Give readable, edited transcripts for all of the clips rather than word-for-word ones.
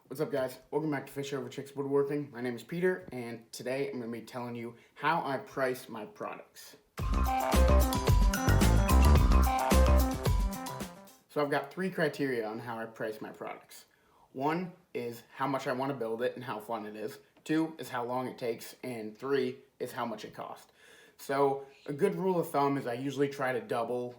What's up, guys? Welcome back to Fish Over Chicks Woodworking. My name is Peter, and today I'm going to be telling you how I price my products. So I've got three criteria on how I price my products. One is how much I want to build it and how fun it is. Two is how long it takes, and three is how much it costs. So a good rule of thumb is I usually try to double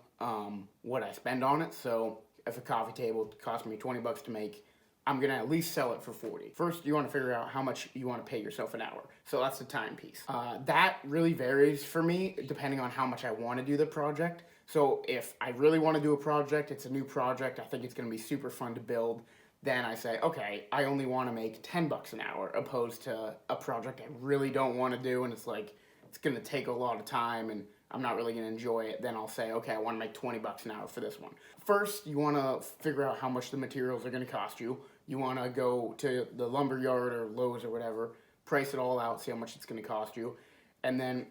what I spend on it. So if a coffee table costs me 20 bucks to make, I'm gonna at least sell it for 40. First, you wanna figure out how much you wanna pay yourself an hour. So that's the time piece. That really varies for me depending on how much I wanna do the project. So if I really wanna do a project, it's a new project, I think it's gonna be super fun to build, then I say, okay, I only wanna make 10 bucks an hour opposed to a project I really don't wanna do and it's like, it's gonna take a lot of time and I'm not really gonna enjoy it, then I'll say, okay, I wanna make 20 bucks an hour for this one. First, you wanna figure out how much the materials are gonna cost you. You wanna go to the lumber yard or Lowe's or whatever, price it all out, see how much it's gonna cost you. And then,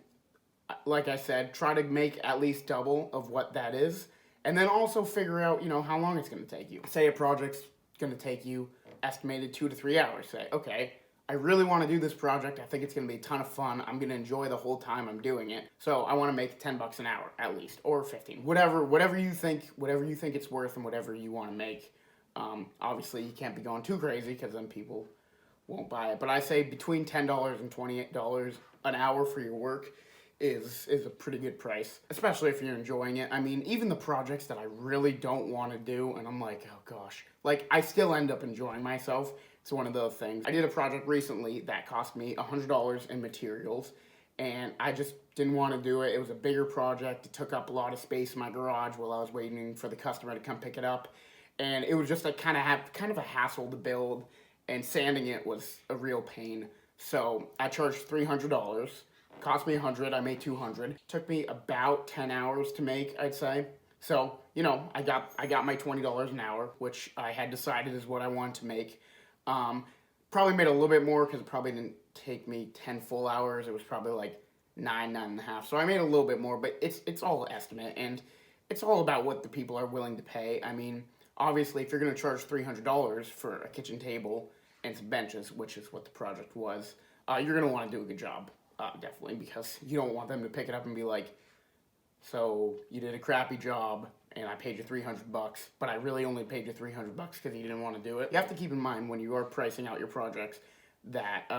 like I said, try to make at least double of what that is. And then also figure out, how long it's gonna take you. Say a project's gonna take you estimated 2 to 3 hours. Say, okay, I really want to do this project. I think it's going to be a ton of fun. I'm going to enjoy the whole time I'm doing it. So I want to make 10 bucks an hour at least, or 15, whatever you think it's worth and whatever you want to make. Obviously you can't be going too crazy because then people won't buy it. But I say between $10 and $28 an hour for your work is a pretty good price, especially if you're enjoying it. I mean, even the projects that I really don't want to do, and I'm like, oh gosh, like I still end up enjoying myself. It's one of those things. I did a project recently that cost me $100 in materials, and I just didn't want to do it. It was a bigger project. It took up a lot of space in my garage while I was waiting for the customer to come pick it up, and it was just like kind of a hassle to build, and sanding it was a real pain. So I charged $300. Cost me $100. I made $200. Took me about 10 hours to make, I'd say. So I got my $20 an hour, which I had decided is what I wanted to make. Probably made a little bit more because it probably didn't take me 10 full hours. It was probably like 9.5. So I made a little bit more, but it's all estimate, and it's all about what the people are willing to pay. I mean, obviously, if you're going to charge $300 for a kitchen table and some benches, which is what the project was, you're going to want to do a good job, definitely, because you don't want them to pick it up and be like, so you did a crappy job and I paid you 300 bucks, but I really only paid you 300 bucks because you didn't want to do it. You have to keep in mind when you are pricing out your projects that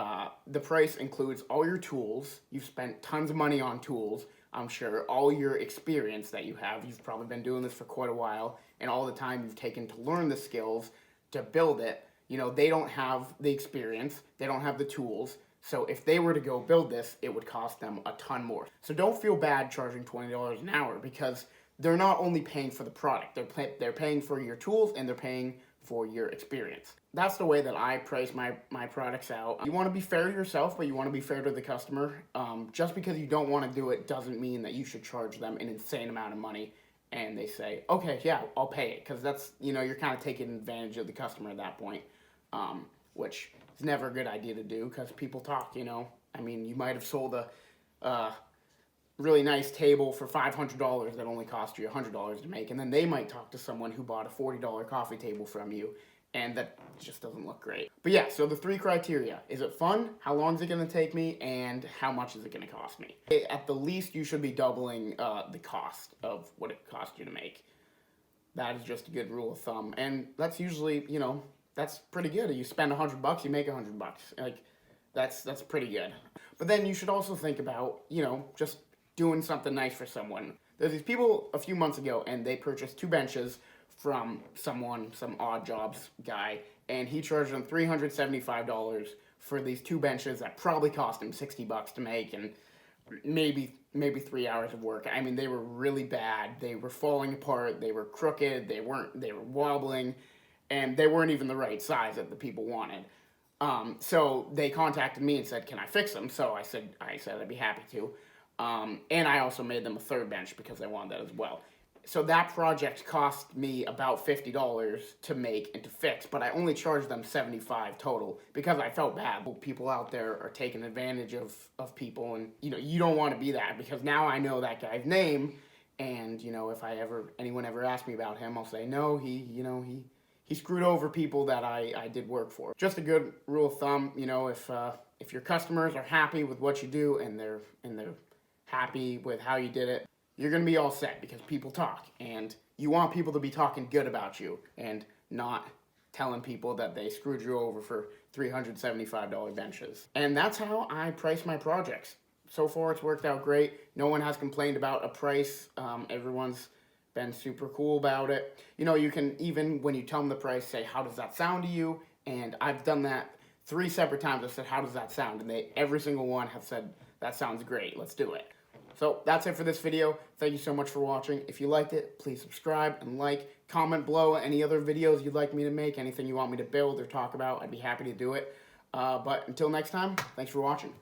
the price includes all your tools. You've spent tons of money on tools, I'm sure. All your experience that you have. You've probably been doing this for quite a while, and all the time you've taken to learn the skills to build it. They don't have the experience. They don't have the tools. So if they were to go build this, it would cost them a ton more. So don't feel bad charging $20 an hour because they're not only paying for the product. They're paying for your tools and they're paying for your experience. That's the way that I price my products out. You want to be fair to yourself, but you want to be fair to the customer. Just because you don't want to do it doesn't mean that you should charge them an insane amount of money and they say, okay, yeah, I'll pay it. Because that's, you're kind of taking advantage of the customer at that point, which is never a good idea to do because people talk, I mean, you might have sold a really nice table for $500 that only cost you $100 to make, and then they might talk to someone who bought a $40 coffee table from you, and that just doesn't look great. But yeah, so the three criteria: is it fun, how long is it going to take me, and how much is it going to cost me? At the least, you should be doubling the cost of what it cost you to make. That is just a good rule of thumb, and that's usually, that's pretty good. You spend $100, you make $100. Like, that's pretty good. But then you should also think about, just doing something nice for someone. There's these people a few months ago, and they purchased 2 benches from some odd jobs guy, and he charged them $375 for these 2 benches that probably cost him $60 to make, and maybe 3 hours of work. I mean, they were really bad. They were falling apart. They were crooked. They were wobbling, and they weren't even the right size that the people wanted. So they contacted me and said, "Can I fix them?" So I said I'd be happy to. And I also made them a 3rd bench because I wanted that as well. So that project cost me about $50 to make and to fix, but I only charged them $75 total because I felt bad. People out there are taking advantage of people, and you don't want to be that, because now I know that guy's name, and if anyone ever asks me about him, I'll say no, he he screwed over people that I did work for. Just a good rule of thumb, you know, if your customers are happy with what you do and they're happy with how you did it, you're gonna be all set, because people talk, and you want people to be talking good about you and not telling people that they screwed you over for $375 benches. And that's how I price my projects. So far, it's worked out great. No one has complained about a price. Everyone's been super cool about it. You know, you can, even when you tell them the price, say, how does that sound to you? And I've done that 3 separate times. I said, how does that sound? And every single one have said, that sounds great, let's do it. So that's it for this video. Thank you so much for watching. If you liked it, please subscribe and like. Comment below any other videos you'd like me to make, anything you want me to build or talk about. I'd be happy to do it. But until next time, thanks for watching.